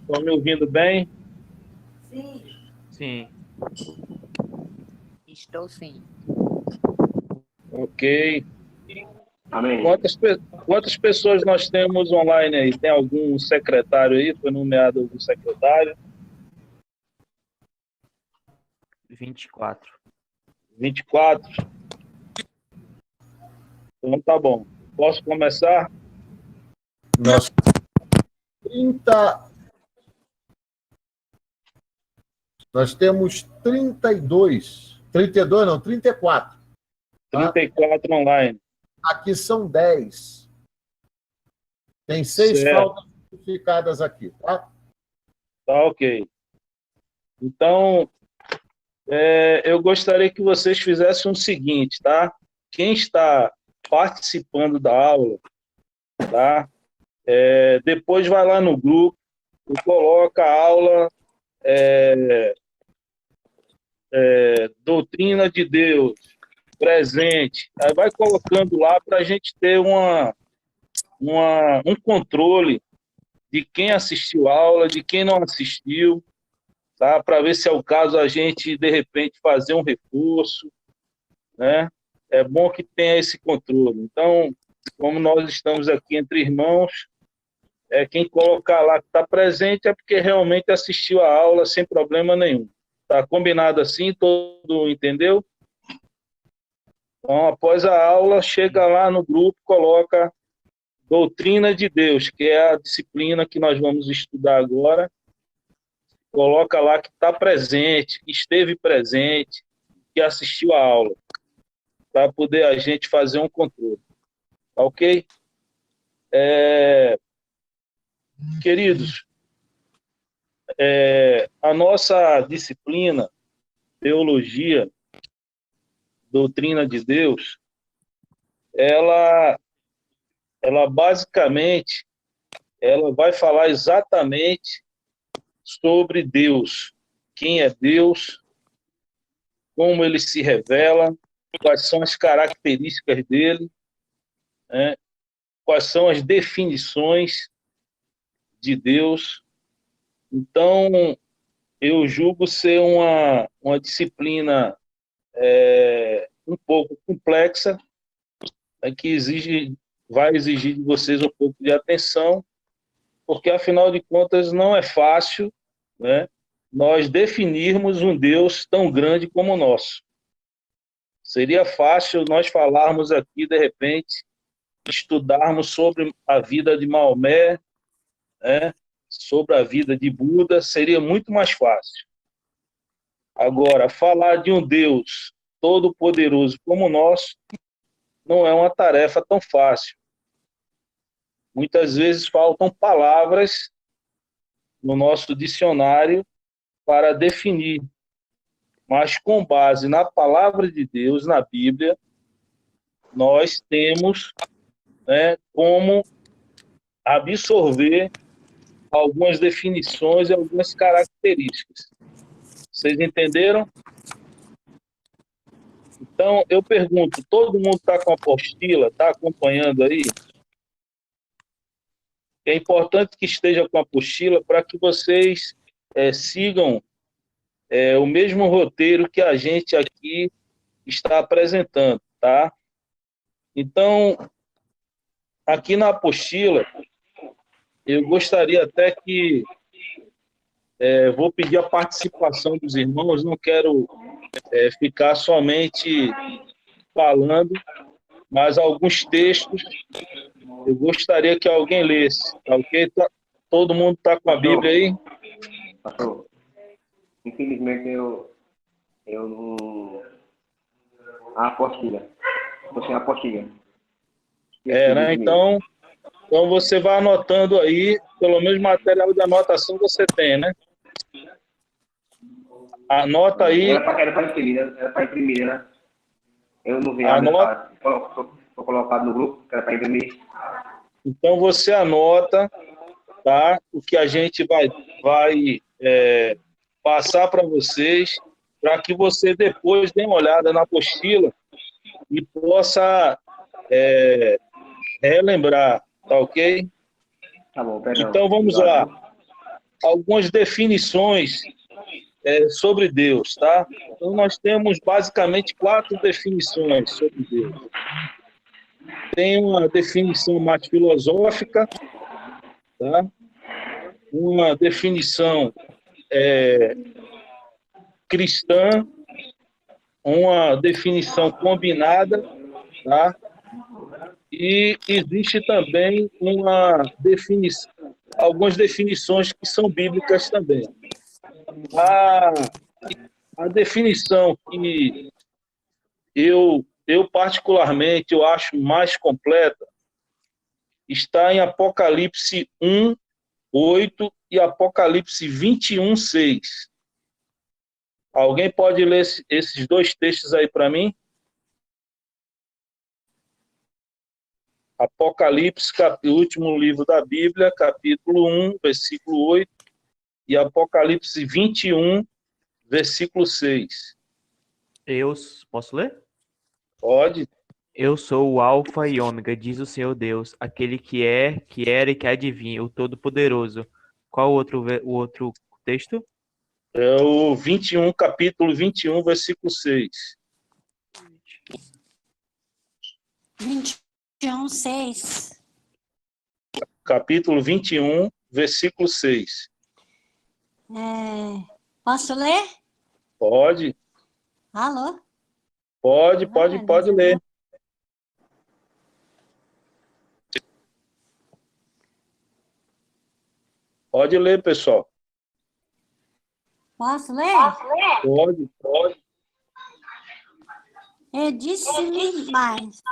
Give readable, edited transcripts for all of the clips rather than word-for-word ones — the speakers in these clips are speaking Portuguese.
Estão me ouvindo bem? Sim. Estou sim. Ok. Amém. Quantas pessoas nós temos online aí? Tem algum secretário aí? Foi nomeado algum secretário? 24. 24? Então tá bom. Posso começar? Nós 30. Nós temos 32. 32 não, 34. 34 online. Aqui são 10. Tem 6 Certo. faltas justificadas aqui, tá? Tá ok. Então, eu gostaria que vocês fizessem o seguinte, tá? Quem está participando da aula, tá? Depois vai lá no grupo e coloca a aula Doutrina de Deus presente. Aí vai colocando lá para a gente ter um controle de quem assistiu a aula, de quem não assistiu, tá? Para ver se é o caso a gente, de repente, fazer um reforço, né? É bom que tenha esse controle. Então, como nós estamos aqui entre irmãos, quem colocar lá que está presente é porque realmente assistiu a aula sem problema nenhum. Tá combinado assim? Todo entendeu? Então, após a aula, chega lá no grupo, coloca Doutrina de Deus, que é a disciplina que nós vamos estudar agora. Coloca lá que está presente, que esteve presente, que assistiu a aula, para poder a gente fazer um controle. Tá ok? Queridos, a nossa disciplina, Teologia, Doutrina de Deus, ela basicamente vai falar exatamente sobre Deus, quem é Deus, como ele se revela, quais são as características dele, né? Quais são as definições de Deus. Então, eu julgo ser uma disciplina um pouco complexa, né, que vai exigir de vocês um pouco de atenção, porque, afinal de contas, não é fácil, né, nós definirmos um Deus tão grande como o nosso. Seria fácil nós falarmos aqui, de repente, estudarmos sobre a vida de Maomé, né, sobre a vida de Buda, seria muito mais fácil. Agora, falar de um Deus todo-poderoso como o nosso não é uma tarefa tão fácil. Muitas vezes faltam palavras no nosso dicionário para definir, mas com base na palavra de Deus, na Bíblia, nós temos, né, como absorver algumas definições e algumas características. Vocês entenderam? Então, eu pergunto, todo mundo está com a apostila, está acompanhando aí? É importante que esteja com a apostila para que vocês sigam o mesmo roteiro que a gente aqui está apresentando, tá? Então, aqui na apostila, eu gostaria até que vou pedir a participação dos irmãos, não quero ficar somente falando, mas alguns textos eu gostaria que alguém lesse, tá ok? Todo mundo está com a Bíblia aí? Pastor, infelizmente eu não... A apostila. Estou sem a apostila. Né? Então você vai anotando aí, pelo menos material de anotação você tem, né? Anota aí. Era para imprimir, né? Eu não vi Anota. Foi colocado no grupo, que era para imprimir. Então você anota, tá? O que a gente vai passar para vocês, para que você depois dê uma olhada na apostila e possa relembrar, tá ok? Tá bom, perdão. Então vamos lá. algumas definições sobre Deus, tá? Então, nós temos basicamente 4 definições sobre Deus. Tem uma definição mais filosófica, tá? Uma definição cristã, uma definição combinada, tá? E existe também algumas definições que são bíblicas também. A definição que eu particularmente eu acho mais completa está em Apocalipse 1:8 e Apocalipse 21:6. Alguém pode ler esses 2 textos aí para mim? Apocalipse, o último livro da Bíblia, capítulo 1, versículo 8, e Apocalipse 21, versículo 6. Posso ler? Pode. Eu sou o Alfa e Ômega, diz o Senhor Deus, aquele que é, que era e que há de vir, o Todo-Poderoso. Qual o outro texto? É o capítulo 21, versículo 6. 21:6. Capítulo 21, versículo 6. Posso ler? Pode. Alô? Pode ler. Pode ler, pessoal. Posso ler? Pode. E disse-me mais.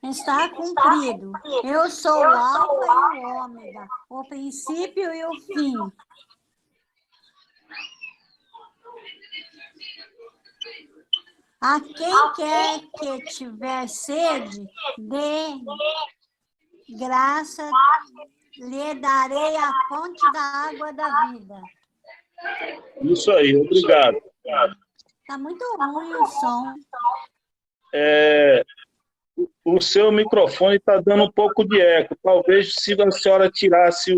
Está cumprido. Eu sou o Alfa e o Ômega, o princípio e o fim. A quem quer que tiver sede, de graça lhe darei a fonte da água da vida. Isso aí, obrigado. Está muito ruim o som. O seu microfone está dando um pouco de eco. Talvez se a senhora tirasse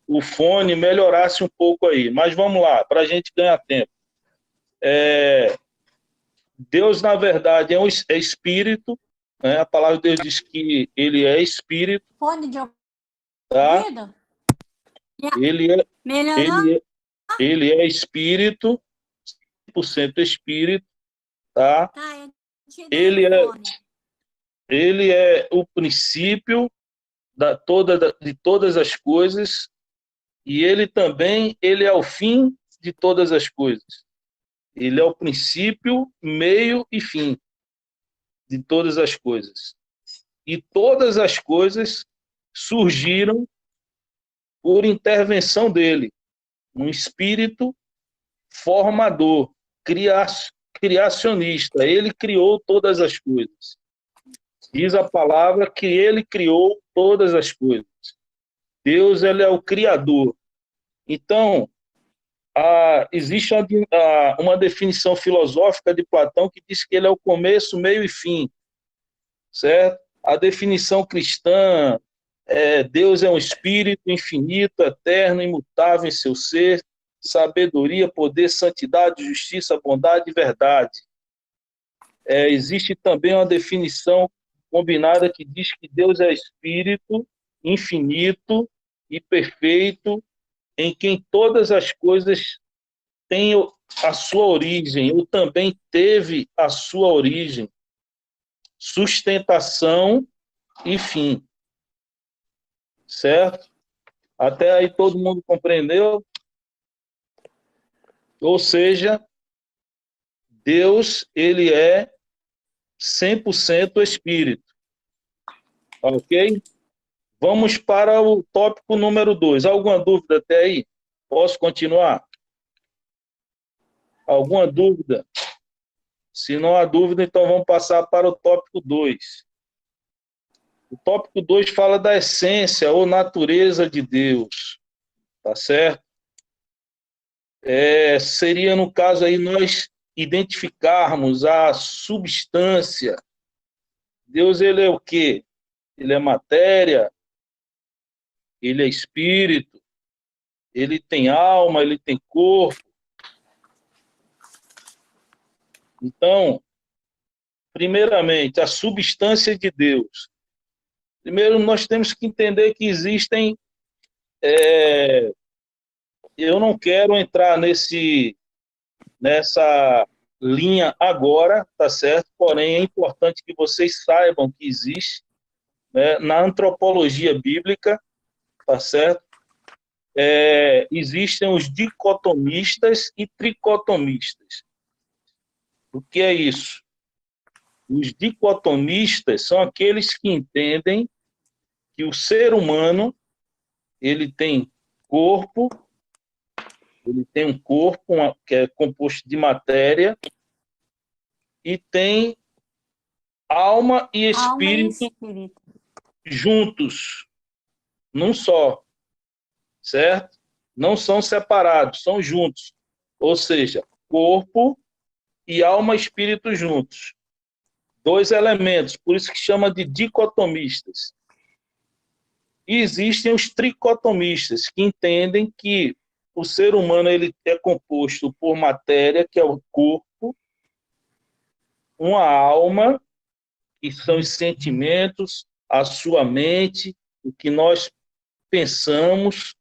o fone, melhorasse um pouco aí. Mas vamos lá, para a gente ganhar tempo. Deus, na verdade, é espírito. Né? A palavra de Deus diz que ele é espírito. Fone de Tá? ouvido? Ele é espírito, 100% espírito. Tá? Tá, Ele é o princípio de todas as coisas, e ele também é o fim de todas as coisas. Ele é o princípio, meio e fim de todas as coisas. E todas as coisas surgiram por intervenção dele, um espírito formador, criacionista. Ele criou todas as coisas. Diz a palavra que ele criou todas as coisas. Deus, ele é o criador. Então, existe uma definição filosófica de Platão que diz que ele é o começo, meio e fim. Certo? A definição cristã Deus é um espírito infinito, eterno, imutável em seu ser, sabedoria, poder, santidade, justiça, bondade e verdade. Existe também uma definição combinada que diz que Deus é espírito infinito e perfeito, em quem todas as coisas têm a sua origem, ou também teve a sua origem, sustentação e fim. Certo? Até aí todo mundo compreendeu? Ou seja, Deus, ele é 100% espírito. Ok? Vamos para o tópico número 2. Alguma dúvida até aí? Posso continuar? Alguma dúvida? Se não há dúvida, então vamos passar para o tópico 2. O tópico 2 fala da essência ou natureza de Deus. Tá certo? seria, no caso aí, nós identificarmos a substância. Deus, ele é o quê? Ele é matéria, ele é espírito, ele tem alma, ele tem corpo. Então, primeiramente, a substância de Deus. Primeiro, nós temos que entender que existem... eu não quero entrar nessa linha agora, tá certo? Porém, é importante que vocês saibam que existe, né, na antropologia bíblica, tá certo? Existem os dicotomistas e tricotomistas. O que é isso? Os dicotomistas são aqueles que entendem que o ser humano, ele tem corpo, ele tem um corpo que é composto de matéria, e tem alma e espírito juntos, num só, certo? Não são separados, são juntos. Ou seja, corpo e alma e espírito juntos. Dois elementos, por isso que chama de dicotomistas. E existem os tricotomistas, que entendem que o ser humano ele é composto por matéria, que é o corpo, uma alma, que são os sentimentos, a sua mente, o que nós pensamos,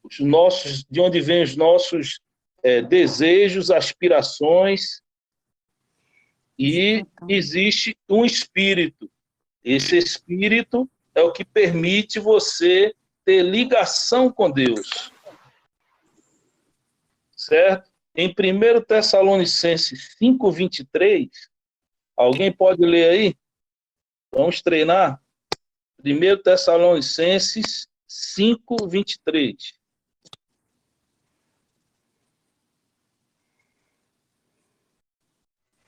de onde vêm os nossos desejos, aspirações, e existe um espírito. Esse espírito é o que permite você ter ligação com Deus. Certo? Em 1 Tessalonicenses 5:23, alguém pode ler aí? Vamos treinar? 1 Tessalonicenses 5:23.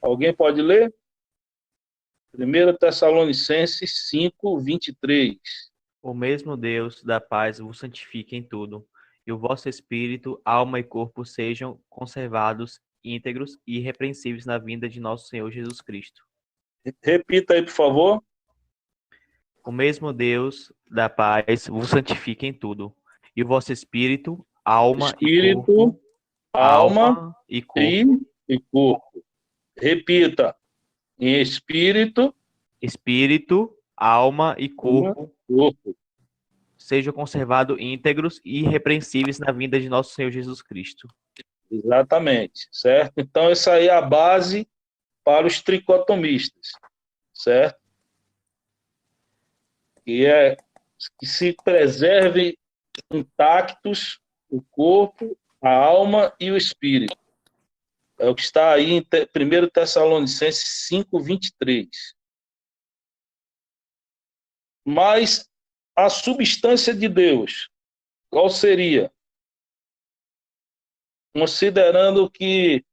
Alguém pode ler? 1 Tessalonicenses 5:23. O mesmo Deus da paz vos santifique em tudo, e o vosso espírito, alma e corpo sejam conservados íntegros e irrepreensíveis na vinda de nosso Senhor Jesus Cristo. Repita aí, por favor. O mesmo Deus da paz vos santifique em tudo, e o vosso espírito, alma e corpo, alma e corpo. E corpo. Repita. Em espírito, alma e corpo sejam conservados íntegros e irrepreensíveis na vinda de nosso Senhor Jesus Cristo. Exatamente, certo? Então, essa aí é a base para os tricotomistas, certo? Que se preservem intactos o corpo, a alma e o espírito. É o que está aí em 1 Tessalonicenses 5:23. Mas a substância de Deus, qual seria? Considerando que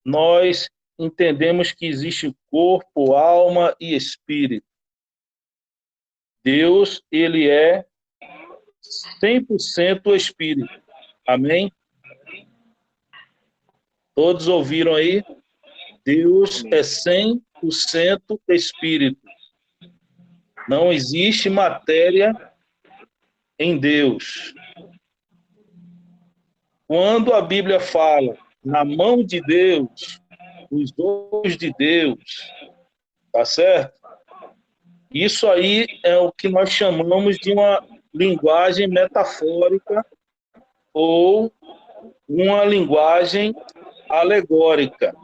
nós entendemos que existe corpo, alma e espírito. Deus, ele é 100% espírito. Amém? Todos ouviram aí? Deus é 100% espírito. Não existe matéria em Deus. Quando a Bíblia fala na mão de Deus, os olhos de Deus, tá certo? Isso aí é o que nós chamamos de uma linguagem metafórica ou uma linguagem alegórica.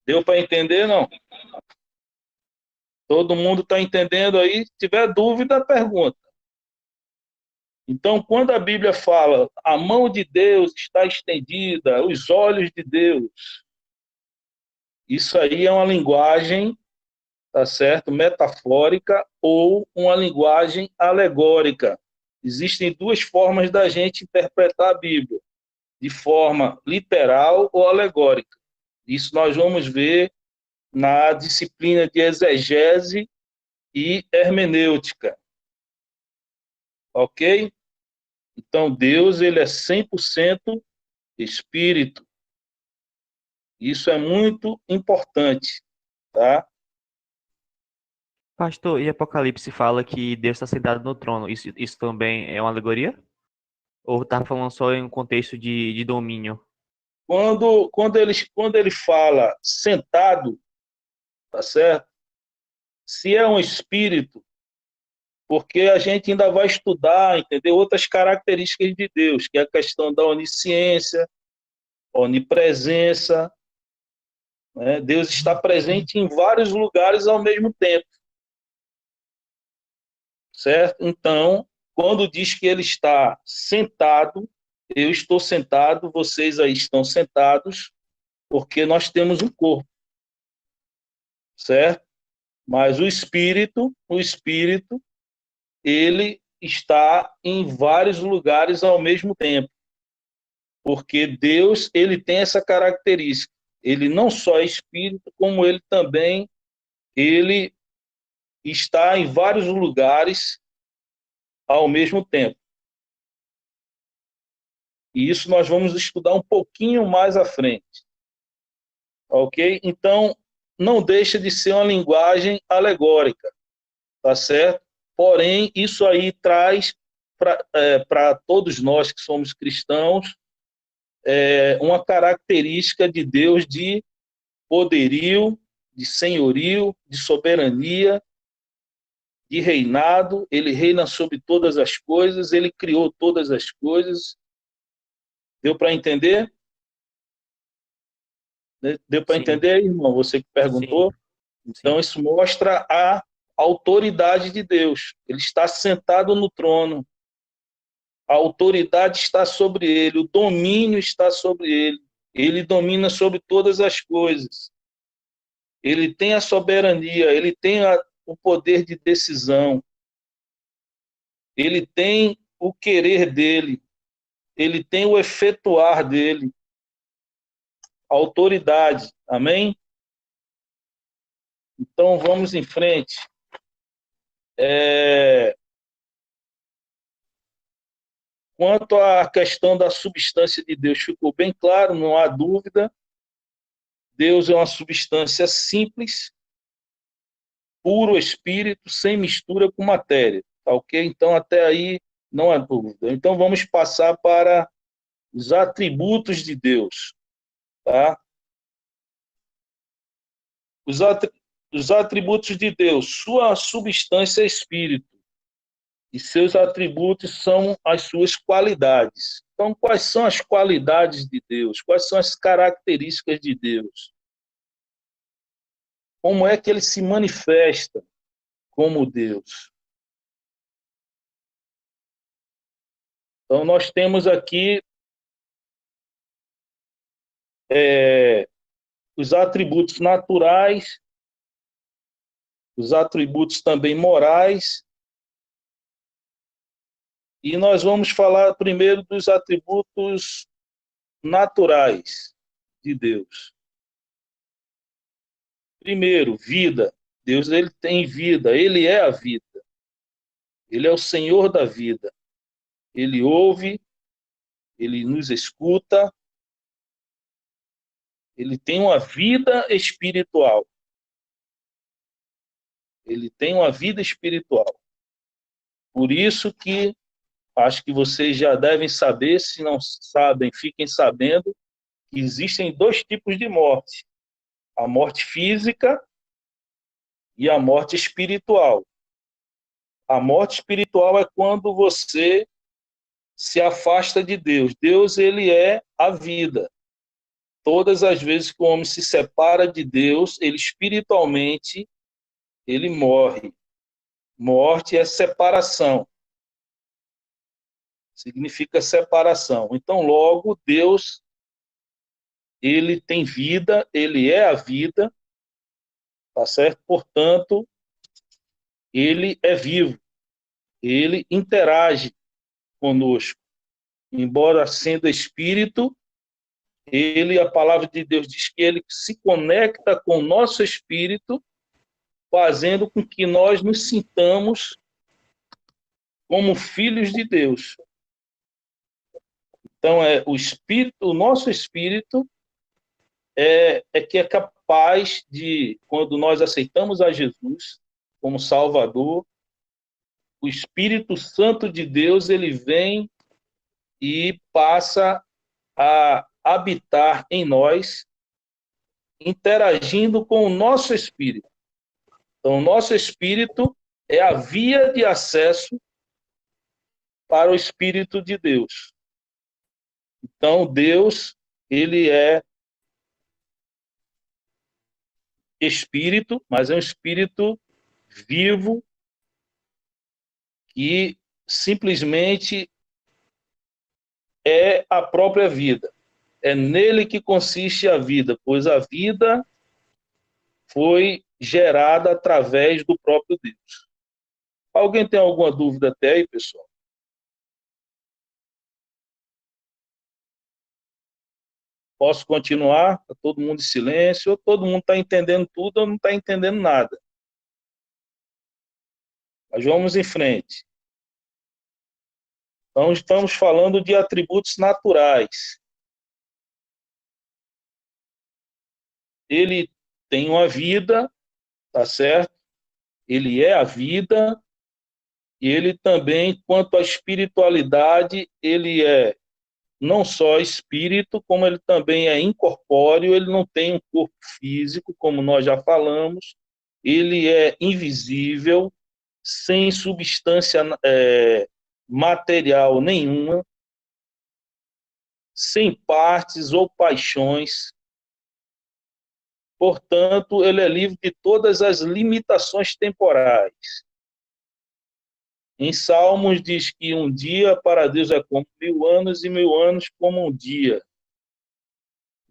Deu para entender, não? Todo mundo está entendendo aí? Se tiver dúvida, pergunta. Então, quando a Bíblia fala a mão de Deus está estendida, os olhos de Deus, isso aí é uma linguagem, tá certo? Metafórica ou uma linguagem alegórica. Existem duas formas da gente interpretar a Bíblia, de forma literal ou alegórica. Isso nós vamos ver na disciplina de exegese e hermenêutica. ok? Então, Deus, ele é 100% espírito. Isso é muito importante, tá? Pastor, e Apocalipse fala que Deus está sentado no trono. Isso também é uma alegoria? Ou tá falando só em um contexto de domínio? Quando ele fala sentado, tá certo? Se é um espírito, porque a gente ainda vai estudar, entendeu? Outras características de Deus, que é a questão da onisciência, onipresença, né? Deus está presente em vários lugares ao mesmo tempo, certo? Então, quando diz que ele está sentado, eu estou sentado, vocês aí estão sentados, porque nós temos um corpo, certo? Mas o espírito, ele está em vários lugares ao mesmo tempo, porque Deus, ele tem essa característica. Ele não só é espírito, como ele está em vários lugares ao mesmo tempo. E isso nós vamos estudar um pouquinho mais à frente. Ok? Então, não deixa de ser uma linguagem alegórica, tá certo? Porém, isso aí traz para todos nós que somos cristãos uma característica de Deus de poderio, de senhorio, de soberania, de reinado. Ele reina sobre todas as coisas, ele criou todas as coisas. Deu para entender? Deu para Sim, entender, irmão? Você que perguntou? sim, sim. Então, isso mostra a autoridade de Deus. Ele está sentado no trono. A autoridade está sobre ele, o domínio está sobre ele. Ele domina sobre todas as coisas. Ele tem a soberania, ele tem o poder de decisão. Ele tem o querer dele. Ele tem o efetuar dele. A autoridade. Amém? Então, vamos em frente. Quanto à questão da substância de Deus, ficou bem claro, não há dúvida. Deus é uma substância simples, puro espírito, sem mistura com matéria. Tá ok? Então, até aí, não há dúvida. Então, vamos passar para os atributos de Deus. Tá? Os atributos de Deus, sua substância é espírito. E seus atributos são as suas qualidades. Então, quais são as qualidades de Deus? Quais são as características de Deus? Como é que ele se manifesta como Deus? Então, nós temos aqui os atributos naturais, os atributos também morais, e nós vamos falar primeiro dos atributos naturais de Deus. Primeiro, vida. Deus, ele tem vida, ele é a vida. Ele é o Senhor da vida. Ele ouve, ele nos escuta, ele tem uma vida espiritual. Ele tem uma vida espiritual. Por isso que acho que vocês já devem saber, se não sabem, fiquem sabendo que existem dois tipos de morte: a morte física e a morte espiritual. A morte espiritual é quando você se afasta de Deus. Deus, ele é a vida. Todas as vezes que o homem se separa de Deus, ele espiritualmente, ele morre. Morte é separação. Significa separação. Então, logo, Deus, ele tem vida, ele é a vida, tá certo? Portanto, ele é vivo, ele interage conosco. Embora sendo espírito, a palavra de Deus diz que ele se conecta com o nosso espírito, fazendo com que nós nos sintamos como filhos de Deus. Então, o nosso espírito que é capaz de, quando nós aceitamos a Jesus como Salvador, o Espírito Santo de Deus, ele vem e passa a habitar em nós, interagindo com o nosso espírito. Então, o nosso espírito é a via de acesso para o Espírito de Deus. Então, Deus, ele é espírito, mas é um espírito vivo que simplesmente é a própria vida. É nele que consiste a vida, pois a vida foi gerada através do próprio Deus. Alguém tem alguma dúvida até aí, pessoal? Posso continuar? Está todo mundo em silêncio? Ou todo mundo está entendendo tudo ou não está entendendo nada? Mas vamos em frente. Então, estamos falando de atributos naturais. Ele tem uma vida, tá certo? Ele é a vida, e ele também, quanto à espiritualidade, ele é não só espírito, como ele também é incorpóreo, ele não tem um corpo físico, como nós já falamos, ele é invisível, sem substância material nenhuma, sem partes ou paixões. Portanto, ele é livre de todas as limitações temporais. Em Salmos diz que um dia para Deus é como 1000 anos e 1000 anos como um dia.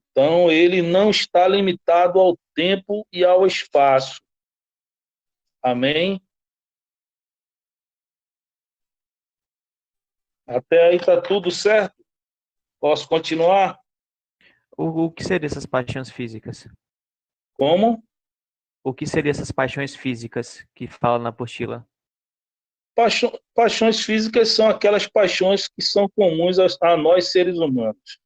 Então, ele não está limitado ao tempo e ao espaço. Amém? Até aí está tudo certo? Posso continuar? O que seriam essas paixões físicas? Como? O que seriam essas paixões físicas que fala na apostila? Paixões físicas são aquelas paixões que são comuns a nós, seres humanos.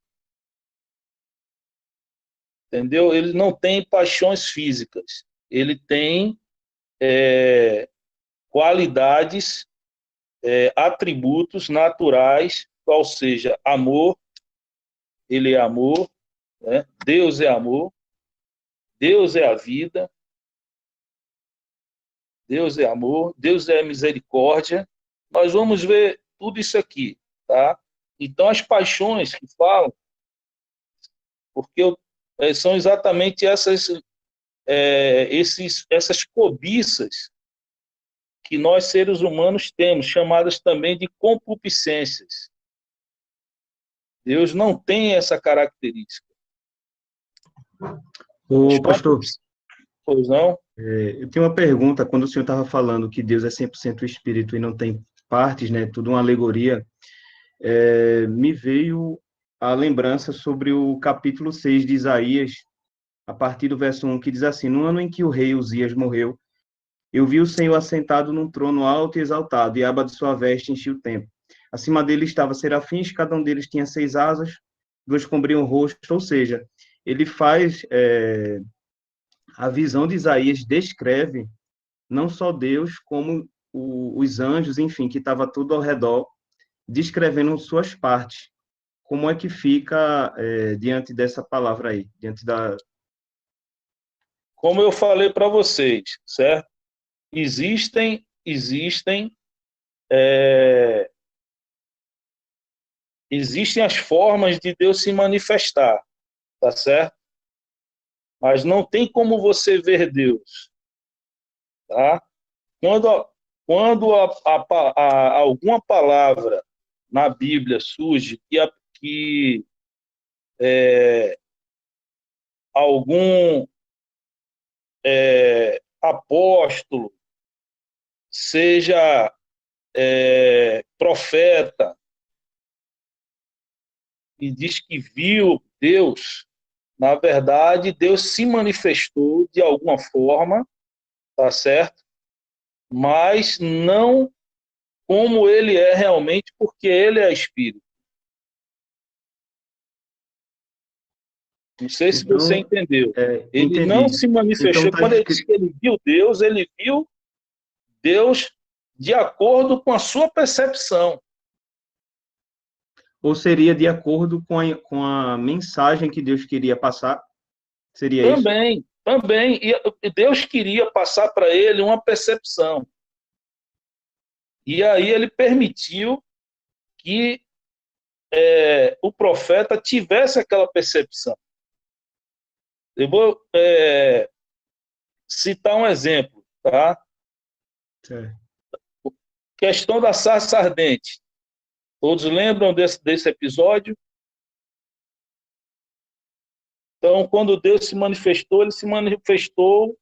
Entendeu? Ele não tem paixões físicas. Ele tem qualidades, atributos naturais, ou seja, amor. Ele é amor, né? Deus é amor. Deus é a vida. Deus é amor, Deus é misericórdia. Nós vamos ver tudo isso aqui, tá? Então, as paixões que falam, porque são exatamente essas cobiças que nós, seres humanos, temos, chamadas também de concupiscências. Deus não tem essa característica. Ô, pastor, Pois não? eu tenho uma pergunta. Quando o senhor estava falando que Deus é 100% espírito e não tem partes, né, tudo uma alegoria, me veio a lembrança sobre o capítulo 6 de Isaías, a partir do verso 1, que diz assim: no ano em que o rei Uzias morreu, eu vi o Senhor assentado num trono alto e exaltado, e a aba de sua veste enchia o templo. Acima dele estavam serafins, cada um deles tinha 6 asas, 2 cobriam o rosto, ou seja, ele faz... a visão de Isaías descreve não só Deus, como os anjos, enfim, que estava tudo ao redor, descrevendo suas partes. Como é que fica diante dessa palavra aí? Diante da... Como eu falei para vocês, certo? Existem as formas de Deus se manifestar, tá certo? Mas não tem como você ver Deus, tá? Quando alguma palavra na Bíblia surge que algum apóstolo seja profeta e diz que viu Deus, na verdade, Deus se manifestou de alguma forma, tá certo? Mas não como ele é realmente, porque ele é espírito. Não sei se Então, você entendeu. Ele entendi. não se manifestou. Então, tá Quando ele escrito. disse que ele viu Deus de acordo com a sua percepção. Ou seria de acordo com a mensagem que Deus queria passar? Seria isso? Também. E Deus queria passar para ele uma percepção. E aí ele permitiu que o profeta tivesse aquela percepção. Eu vou citar um exemplo, tá? Certo. Questão da sarça ardente. Todos lembram desse episódio? Então, quando Deus se manifestou, ele se manifestou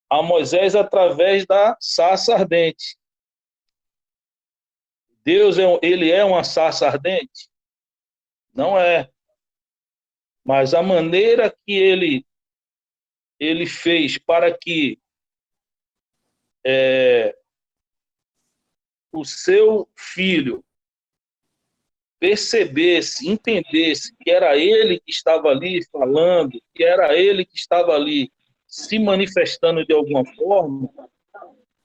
a Moisés através da sarça ardente. Deus, ele é uma sarça ardente? Não é. Mas a maneira que ele fez para que o seu filho percebesse, entendesse que era ele que estava ali falando, que era ele que estava ali se manifestando de alguma forma,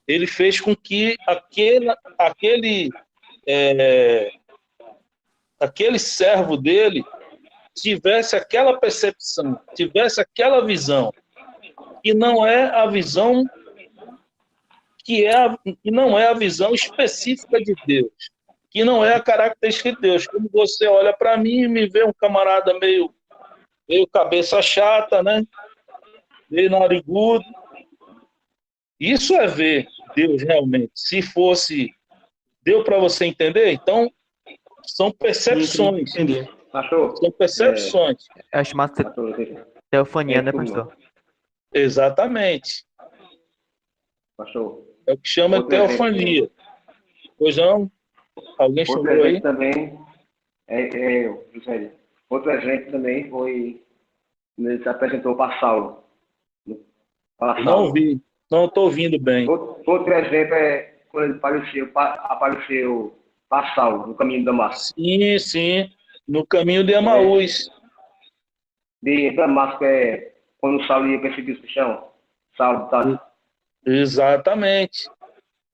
ele fez com que aquele servo dele tivesse aquela percepção, tivesse aquela visão, que não é a visão que não é a visão específica de Deus, que não é a característica de Deus. Como você olha para mim e me vê um camarada meio cabeça chata, né? Meio narigudo. Isso é ver Deus realmente. Se fosse... Deu para você entender? Então, são percepções. Entendi. Pastor, São percepções. É chamado pastor, teofania, né, pastor? Exatamente. pastor. É o que chama de Outro exemplo. teofania. Pois não? Alguém Outro chamou aí? exemplo também José. Outro exemplo também foi quando ele se apresentou para Saulo. Para Não Saulo. ouvi. Não estou ouvindo bem. Outro exemplo é quando ele apareceu para Saulo, no caminho de Damasco. Sim, sim. No caminho de Emaús. De Damasco é quando Saulo ia perseguir os cristãos. Saulo tá. Exatamente.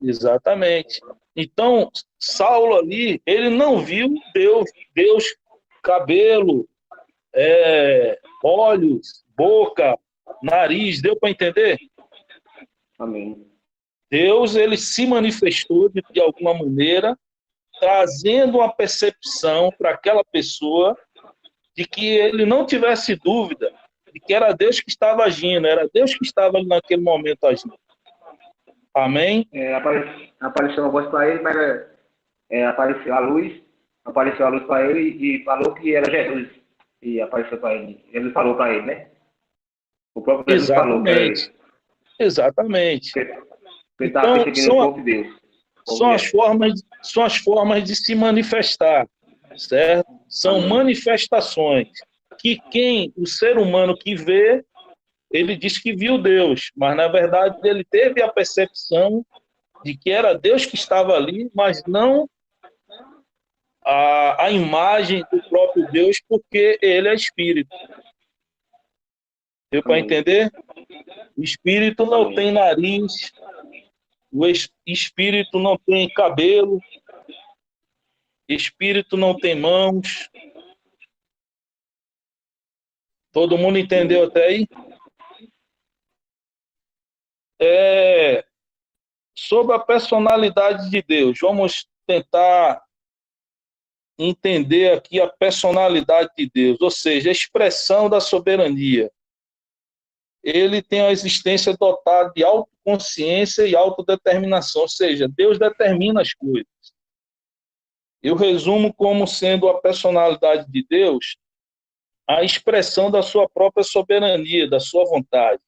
Exatamente. Então, Saulo ali, ele não viu Deus, cabelo, olhos, boca, nariz, deu para entender? Amém. Deus, ele se manifestou de alguma maneira, trazendo uma percepção para aquela pessoa de que ele não tivesse dúvida de que era Deus que estava agindo, era Deus que estava ali naquele momento agindo. Amém? Apareceu uma voz para ele, mas apareceu a luz para ele e falou que era Jesus. E apareceu para ele. Jesus falou para ele, né? O próprio Jesus falou que era ele. Exatamente. Ele estava perseguindo o povo de Deus. São as formas de se manifestar, certo? São manifestações que o ser humano que vê, ele diz que viu Deus, mas na verdade ele teve a percepção de que era Deus que estava ali, mas não a imagem do próprio Deus, porque ele é espírito. Deu para entender? O espírito não tem nariz, o espírito não tem cabelo, espírito não tem mãos. Todo mundo entendeu até aí? Sobre a personalidade de Deus, vamos tentar entender aqui a personalidade de Deus, ou seja, a expressão da soberania. Ele tem a existência dotada de autoconsciência e autodeterminação, ou seja, Deus determina as coisas. Eu resumo como sendo a personalidade de Deus a expressão da sua própria soberania, da sua vontade.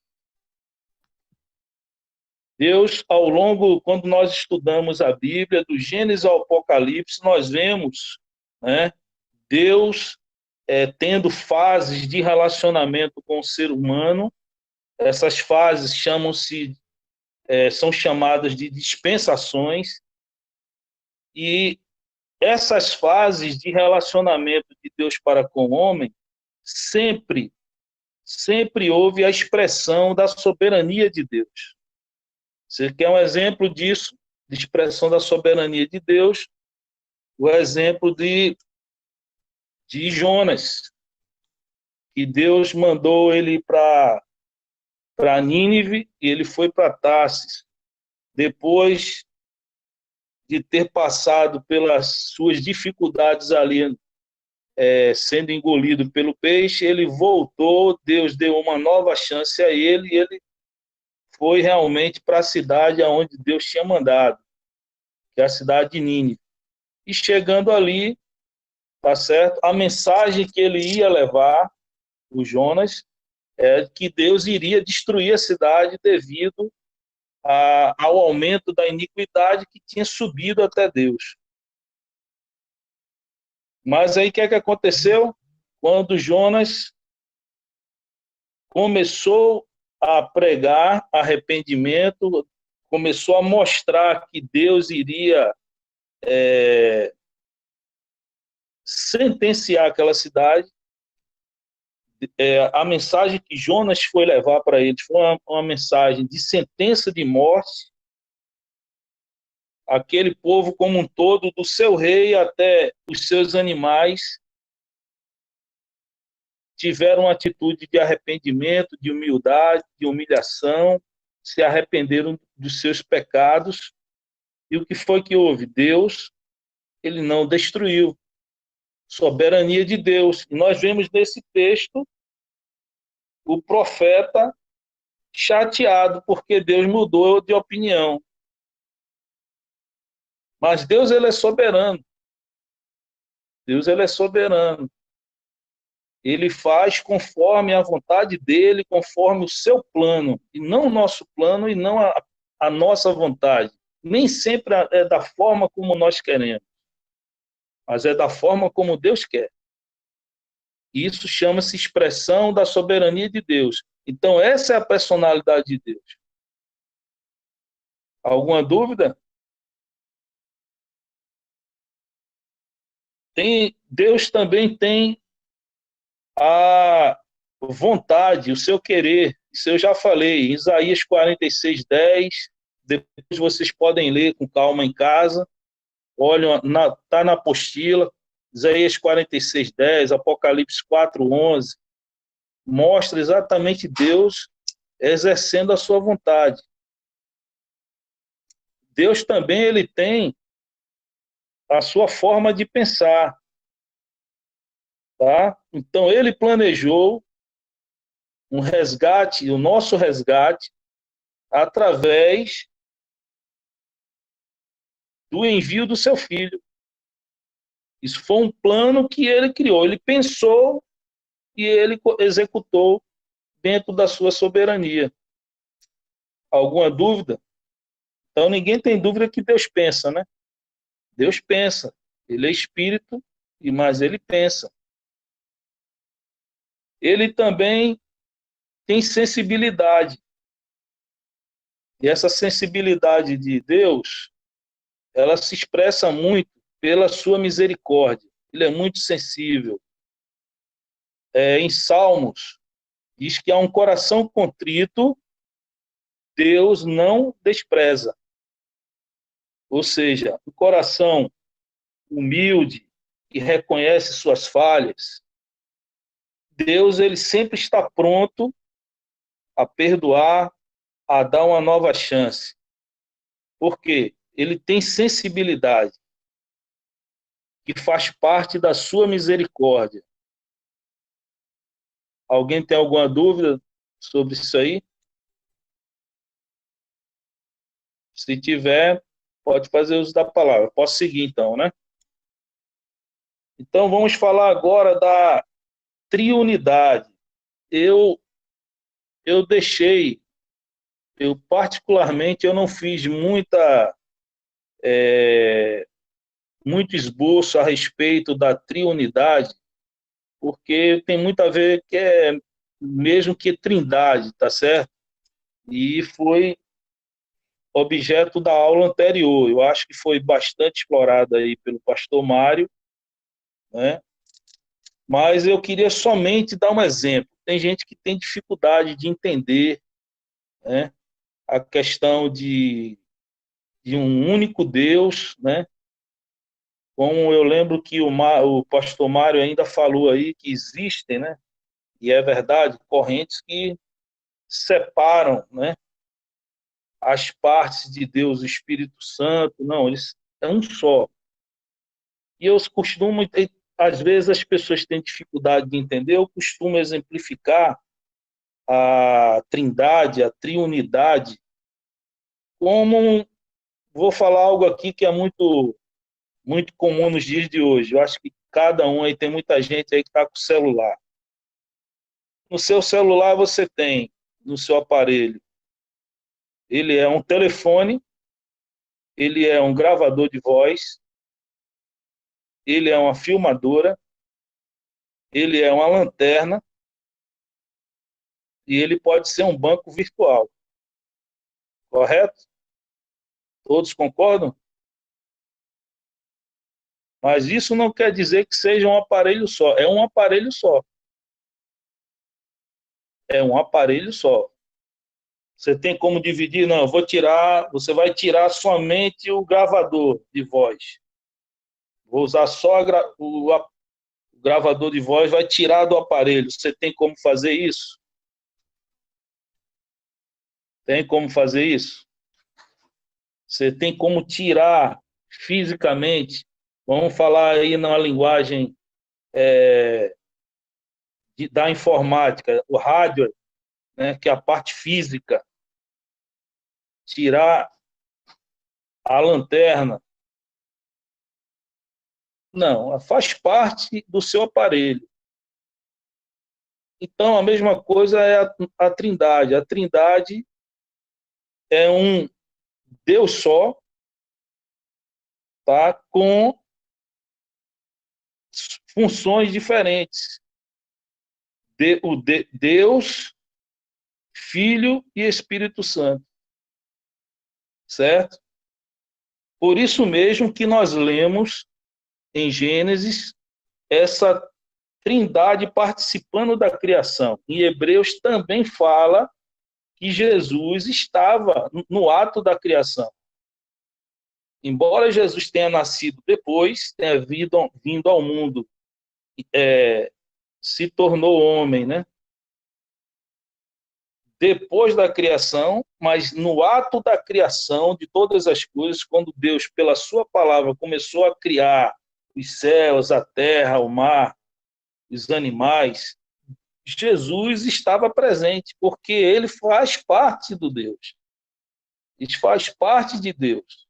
Deus, quando nós estudamos a Bíblia, do Gênesis ao Apocalipse, nós vemos, né, Deus tendo fases de relacionamento com o ser humano. Essas fases são chamadas de dispensações. E essas fases de relacionamento de Deus para com o homem, sempre houve a expressão da soberania de Deus. Você quer um exemplo disso, de expressão da soberania de Deus? O exemplo de Jonas, que Deus mandou ele para Nínive e ele foi para Tarsis. Depois de ter passado pelas suas dificuldades ali, sendo engolido pelo peixe, ele voltou, Deus deu uma nova chance a ele, e ele foi realmente para a cidade aonde Deus tinha mandado, que é a cidade de Nínive. E chegando ali, tá certo? A mensagem que ele ia levar, o Jonas, é que Deus iria destruir a cidade devido ao aumento da iniquidade que tinha subido até Deus. Mas aí o que é que aconteceu? Quando Jonas começou a pregar arrependimento, começou a mostrar que Deus iria sentenciar aquela cidade, a mensagem que Jonas foi levar para eles foi uma mensagem de sentença de morte. Aquele povo como um todo, do seu rei até os seus animais, tiveram uma atitude de arrependimento, de humildade, de humilhação, se arrependeram dos seus pecados. E o que foi que houve? Deus, ele não destruiu. Soberania de Deus. E nós vemos nesse texto o profeta chateado porque Deus mudou de opinião. Mas Deus, ele é soberano. Deus, ele é soberano. Ele faz conforme a vontade dele, conforme o seu plano, e não o nosso plano, e não a nossa vontade. Nem sempre é da forma como nós queremos, mas é da forma como Deus quer. Isso chama-se expressão da soberania de Deus. Então, essa é a personalidade de Deus. Alguma dúvida? Deus também tem a vontade, o seu querer. Isso eu já falei, em Isaías 46:10. Depois vocês podem ler com calma em casa. Olha, está na apostila. Isaías 46:10, Apocalipse 4:11. Mostra exatamente Deus exercendo a sua vontade. Deus também, ele tem a sua forma de pensar. Tá? Então, ele planejou um resgate, o nosso resgate, através do envio do seu filho. Isso foi um plano que ele criou. Ele pensou e ele executou dentro da sua soberania. Alguma dúvida? Então, ninguém tem dúvida que Deus pensa, né? Deus pensa. Ele é espírito, mas ele pensa. Ele também tem sensibilidade. E essa sensibilidade de Deus, ela se expressa muito pela sua misericórdia. Ele é muito sensível. Em Salmos, diz que há um coração contrito, Deus não despreza. Ou seja, um coração humilde, que reconhece suas falhas, Deus, ele sempre está pronto a perdoar, a dar uma nova chance. Por quê? Ele tem sensibilidade, que faz parte da sua misericórdia. Alguém tem alguma dúvida sobre isso aí? Se tiver, pode fazer uso da palavra. Posso seguir, então, né? Então, vamos falar agora da triunidade. Eu particularmente, eu não fiz muito esboço a respeito da triunidade, porque tem muito a ver que é mesmo que trindade, tá certo? E foi objeto da aula anterior. Eu acho que foi bastante explorado aí pelo pastor Mário, né? Mas eu queria somente dar um exemplo. Tem gente que tem dificuldade de entender, né, a questão de um único Deus, né? Como eu lembro que o pastor Mário ainda falou aí que existem, né? E é verdade, correntes que separam, né, as partes de Deus, o Espírito Santo. Não, eles é um só. E eu costumo, às vezes as pessoas têm dificuldade de entender, eu costumo exemplificar a trindade, a triunidade, como, vou falar algo aqui que é muito comum nos dias de hoje. Eu acho que cada um aí, tem muita gente aí que está com o celular. No seu celular você tem, no seu aparelho, ele é um telefone, ele é um gravador de voz, ele é uma filmadora, ele é uma lanterna e ele pode ser um banco virtual. Correto? Todos concordam? Mas isso não quer dizer que seja um aparelho só. É um aparelho só. É um aparelho só. Você tem como dividir? Não, eu vou tirar. Você vai tirar somente o gravador de voz. Vou usar só o gravador de voz, vai tirar do aparelho. Você tem como fazer isso? Tem como fazer isso? Você tem como tirar fisicamente? Vamos falar aí na linguagem da informática, o hardware, né, que é a parte física, tirar a lanterna. Não, faz parte do seu aparelho. Então, a mesma coisa é a Trindade. A Trindade é um Deus só, tá, com funções diferentes. Deus, Filho e Espírito Santo. Certo? Por isso mesmo que nós lemos em Gênesis essa Trindade participando da criação. Em Hebreus também fala que Jesus estava no ato da criação. Embora Jesus tenha nascido depois, tenha vindo ao mundo, se tornou homem, né? Depois da criação, mas no ato da criação de todas as coisas, quando Deus, pela sua palavra, começou a criar os céus, a terra, o mar, os animais, Jesus estava presente, porque ele faz parte do Deus. Ele faz parte de Deus.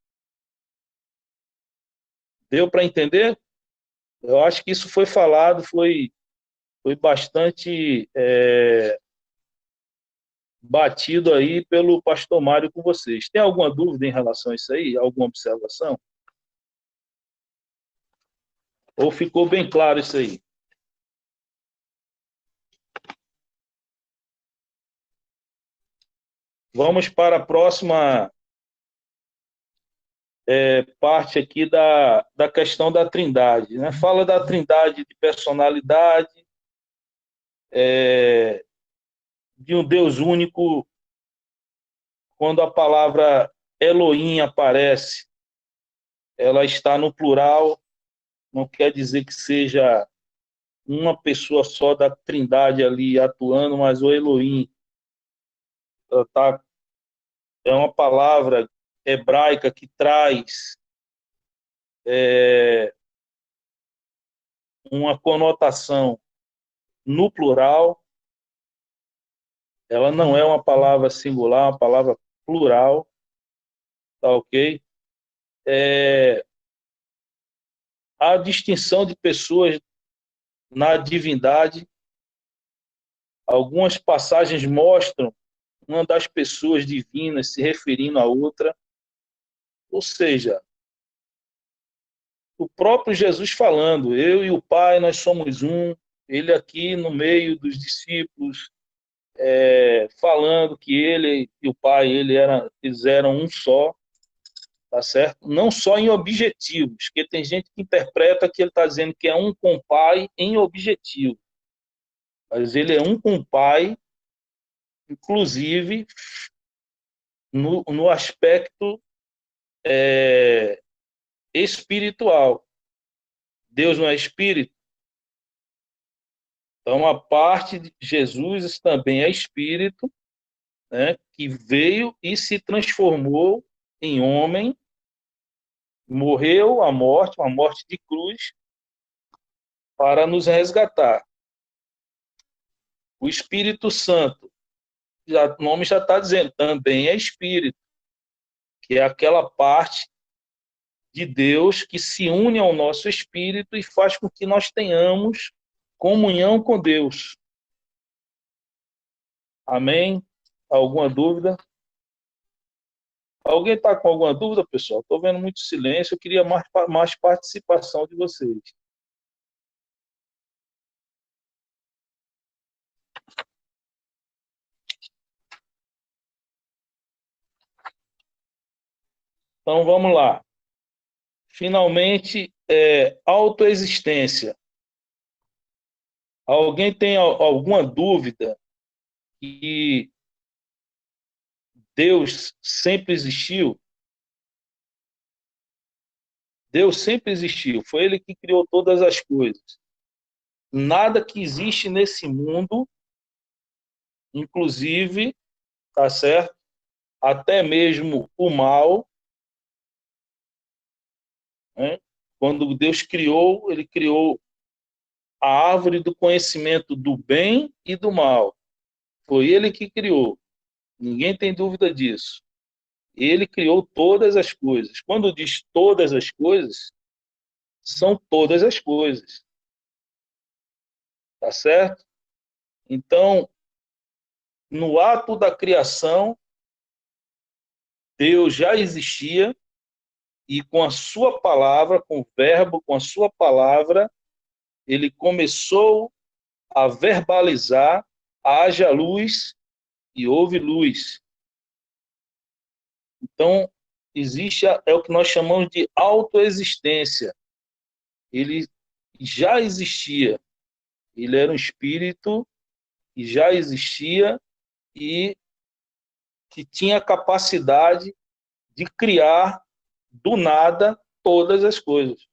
Deu para entender? Eu acho que isso foi falado, foi bastante batido aí pelo pastor Mário com vocês. Tem alguma dúvida em relação a isso aí? Alguma observação? Ou ficou bem claro isso aí? Vamos para a próxima parte aqui da questão da Trindade, né? Fala da Trindade de personalidade, de um Deus único. Quando a palavra Elohim aparece, ela está no plural, não quer dizer que seja uma pessoa só da Trindade ali atuando, mas o Elohim é uma palavra hebraica que traz uma conotação no plural. Ela não é uma palavra singular, é uma palavra plural, tá ok? A distinção de pessoas na divindade, algumas passagens mostram uma das pessoas divinas se referindo à outra, ou seja, o próprio Jesus falando, eu e o Pai, nós somos um, ele aqui no meio dos discípulos, falando que ele e o pai eles eram um só, tá certo? Não só em objetivos, porque tem gente que interpreta que ele está dizendo que é um com o pai em objetivo, mas ele é um com o pai, inclusive no aspecto espiritual. Deus não é espírito? Então, a parte de Jesus também é espírito, né, que veio e se transformou em homem, morreu a morte, uma morte de cruz, para nos resgatar. O Espírito Santo, o nome já está dizendo, também é espírito, que é aquela parte de Deus que se une ao nosso espírito e faz com que nós tenhamos comunhão com Deus. Amém? Alguma dúvida? Alguém está com alguma dúvida, pessoal? Estou vendo muito silêncio, eu queria mais participação de vocês. Então, vamos lá. Finalmente, autoexistência. Alguém tem alguma dúvida que Deus sempre existiu? Deus sempre existiu. Foi Ele que criou todas as coisas. Nada que existe nesse mundo, inclusive, tá certo? Até mesmo o mal, né? Quando Deus criou, Ele criou a árvore do conhecimento do bem e do mal. Foi Ele que criou. Ninguém tem dúvida disso. Ele criou todas as coisas. Quando diz todas as coisas, são todas as coisas. Tá certo? Então, no ato da criação, Deus já existia e com a sua palavra, com o verbo, com a sua palavra, ele começou a verbalizar: haja luz e houve luz. Então, existe o que nós chamamos de autoexistência. Ele já existia. Ele era um espírito que já existia e que tinha a capacidade de criar do nada todas as coisas.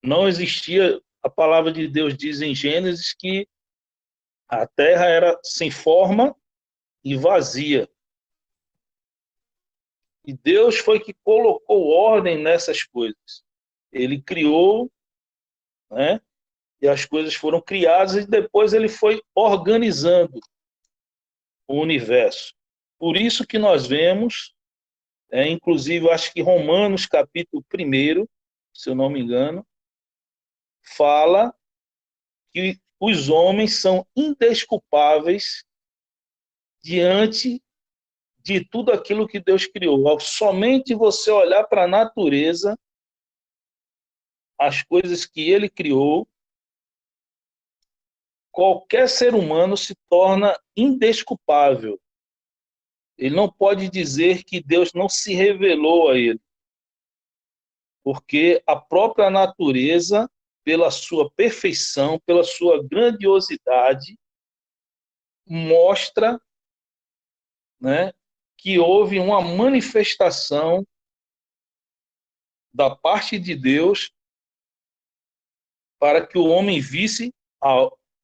Não existia, a palavra de Deus diz em Gênesis que a terra era sem forma e vazia. E Deus foi que colocou ordem nessas coisas. Ele criou, né? E as coisas foram criadas e depois ele foi organizando o universo. Por isso que nós vemos, inclusive, eu acho que Romanos, capítulo 1, se eu não me engano, fala que os homens são indesculpáveis diante de tudo aquilo que Deus criou. Ao somente você olhar para a natureza, as coisas que ele criou, qualquer ser humano se torna indesculpável. Ele não pode dizer que Deus não se revelou a ele, porque a própria natureza, pela sua perfeição, pela sua grandiosidade, mostra, né, que houve uma manifestação da parte de Deus para que o homem visse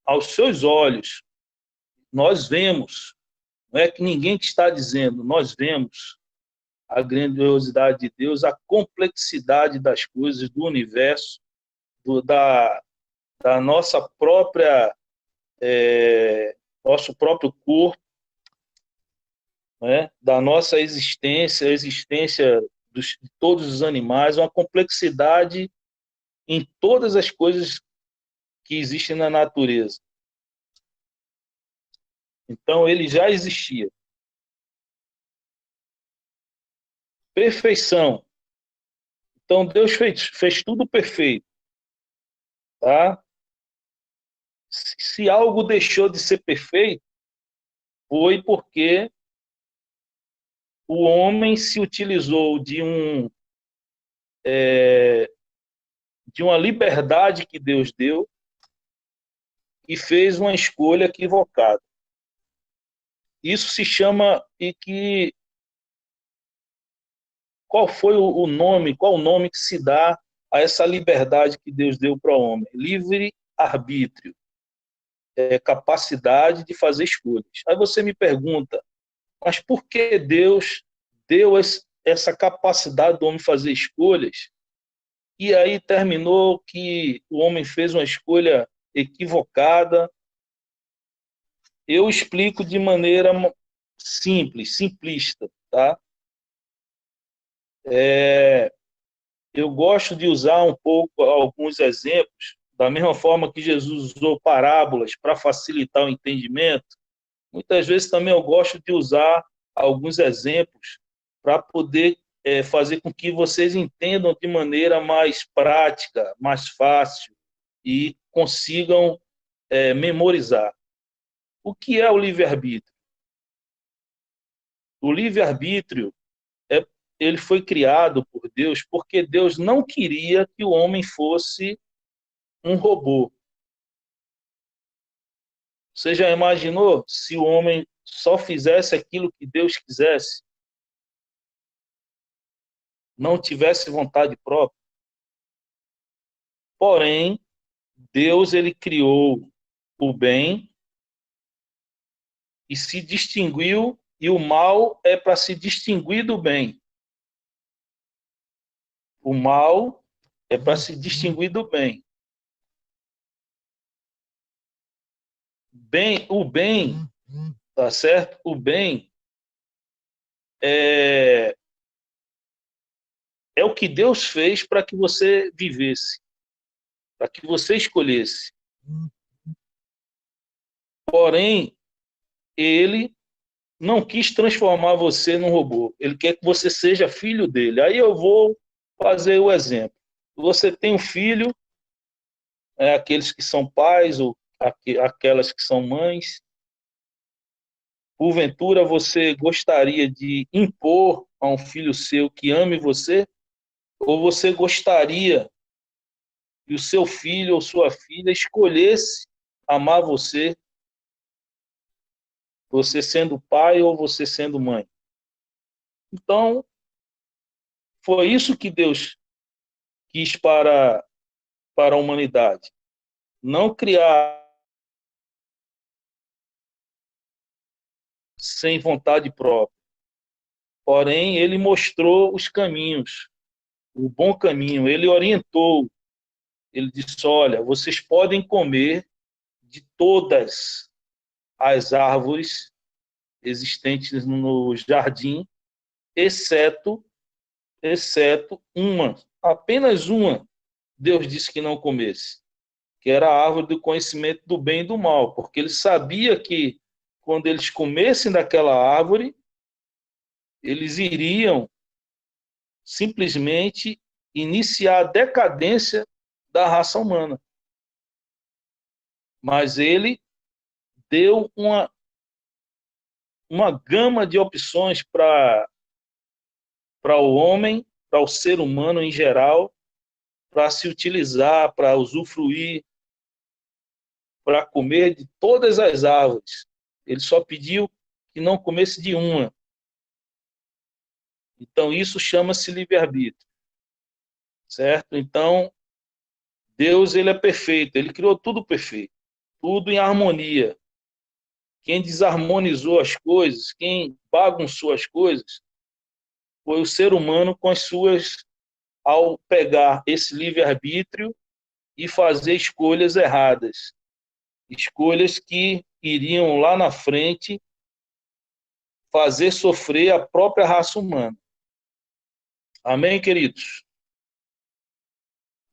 aos seus olhos. Nós vemos, não é que ninguém que está dizendo, nós vemos a grandiosidade de Deus, a complexidade das coisas, do universo, da nossa própria, nosso próprio corpo, né? Da nossa existência, a existência de todos os animais, uma complexidade em todas as coisas que existem na natureza. Então, ele já existia. Perfeição. Então, Deus fez tudo perfeito. Tá? Se algo deixou de ser perfeito, foi porque o homem se utilizou de uma liberdade que Deus deu e fez uma escolha equivocada. Isso se chama qual foi o nome, qual o nome que se dá a essa liberdade que Deus deu para o homem? Livre arbítrio, capacidade de fazer escolhas. Aí você me pergunta, mas por que Deus deu essa capacidade do homem fazer escolhas? E aí terminou que o homem fez uma escolha equivocada. Eu explico de maneira simples, simplista, tá? Eu gosto de usar um pouco alguns exemplos, da mesma forma que Jesus usou parábolas para facilitar o entendimento. Muitas vezes também eu gosto de usar alguns exemplos para poder fazer com que vocês entendam de maneira mais prática, mais fácil e consigam memorizar. O que é o livre-arbítrio? O livre-arbítrio ele foi criado por Deus porque Deus não queria que o homem fosse um robô. Você já imaginou se o homem só fizesse aquilo que Deus quisesse? Não tivesse vontade própria? Porém, Deus ele criou o bem e se distinguiu, e o mal é para se distinguir do bem. O mal é para se distinguir do bem. O bem, tá certo? O bem é o que Deus fez para que você vivesse, para que você escolhesse. Porém, ele não quis transformar você num robô. Ele quer que você seja filho dele. Aí eu vou fazer o exemplo. Você tem um filho, aqueles que são pais ou aquelas que são mães. Porventura, você gostaria de impor a um filho seu que ame você? Ou você gostaria que o seu filho ou sua filha escolhesse amar você, você sendo pai ou você sendo mãe? Então, foi isso que Deus quis para a humanidade. Não criar sem vontade própria. Porém, ele mostrou os caminhos, o bom caminho. Ele orientou. Ele disse, olha, vocês podem comer de todas as árvores existentes no jardim, exceto uma. Apenas uma, Deus disse que não comesse, que era a árvore do conhecimento do bem e do mal, porque ele sabia que quando eles comessem daquela árvore, eles iriam simplesmente iniciar a decadência da raça humana. Mas ele deu uma gama de opções para o homem, para o ser humano em geral, para se utilizar, para usufruir, para comer de todas as árvores. Ele só pediu que não comesse de uma. Então, isso chama-se livre-arbítrio. Certo? Então, Deus ele é perfeito, ele criou tudo perfeito, tudo em harmonia. Quem desarmonizou as coisas, quem bagunçou as coisas, foi o ser humano com as suas, ao pegar esse livre-arbítrio e fazer escolhas erradas. Escolhas que iriam lá na frente fazer sofrer a própria raça humana. Amém, queridos?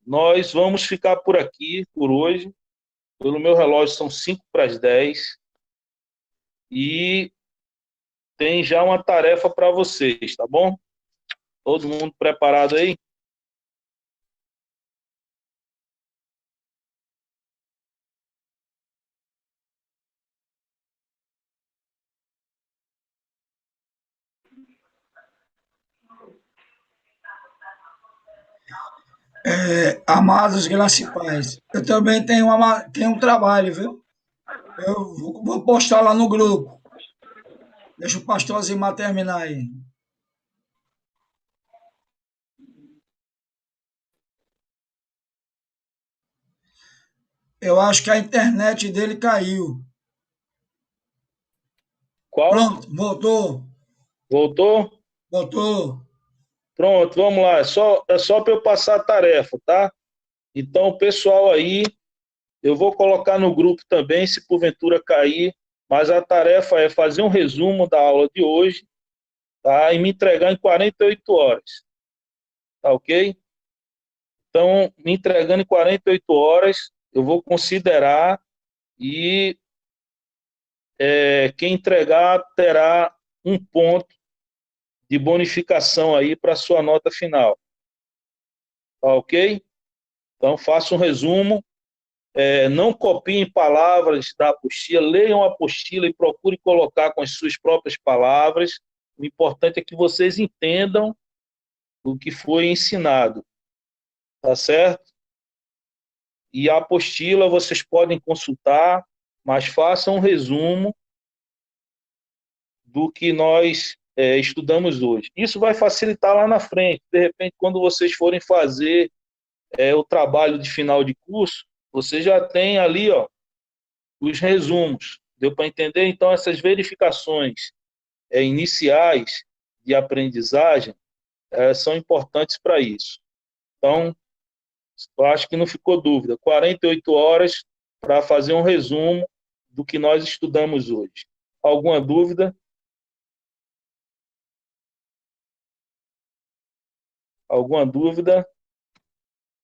Nós vamos ficar por aqui, por hoje. Pelo meu relógio, são 9:55. E tem já uma tarefa para vocês, tá bom? Todo mundo preparado aí? Amados, graça e paz. Eu também tenho um trabalho, viu? Eu vou postar lá no grupo. Deixa o pastor Zimar terminar aí. Eu acho que a internet dele caiu. Qual? Pronto, voltou. Voltou? Voltou. Pronto, vamos lá. É só para eu passar a tarefa, tá? Então, o pessoal aí, eu vou colocar no grupo também, se porventura cair, mas a tarefa é fazer um resumo da aula de hoje, tá? E me entregar em 48 horas, tá ok? Então, me entregando em 48 horas, eu vou considerar e quem entregar terá um ponto de bonificação aí para sua nota final, tá ok? Então, faça um resumo. Não copiem palavras da apostila, leiam a apostila e procure colocar com as suas próprias palavras. O importante é que vocês entendam o que foi ensinado, tá certo? E a apostila vocês podem consultar, mas façam um resumo do que nós estudamos hoje. Isso vai facilitar lá na frente. De repente, quando vocês forem fazer o trabalho de final de curso, você já tem ali, ó, os resumos. Deu para entender? Então, essas verificações iniciais de aprendizagem são importantes para isso. Então, eu acho que não ficou dúvida. 48 horas para fazer um resumo do que nós estudamos hoje. Alguma dúvida? Alguma dúvida?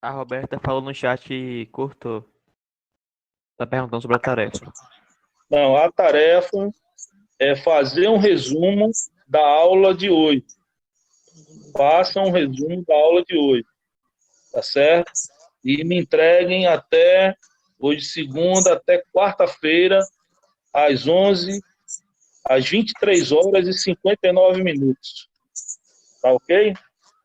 A Roberta falou no chat e cortou. Tá perguntando sobre a tarefa. Não, a tarefa é fazer um resumo da aula de hoje. Façam um resumo da aula de hoje, tá certo? E me entreguem até, hoje segunda, até quarta-feira, às 11, às 23 horas e 59 minutos. Tá ok?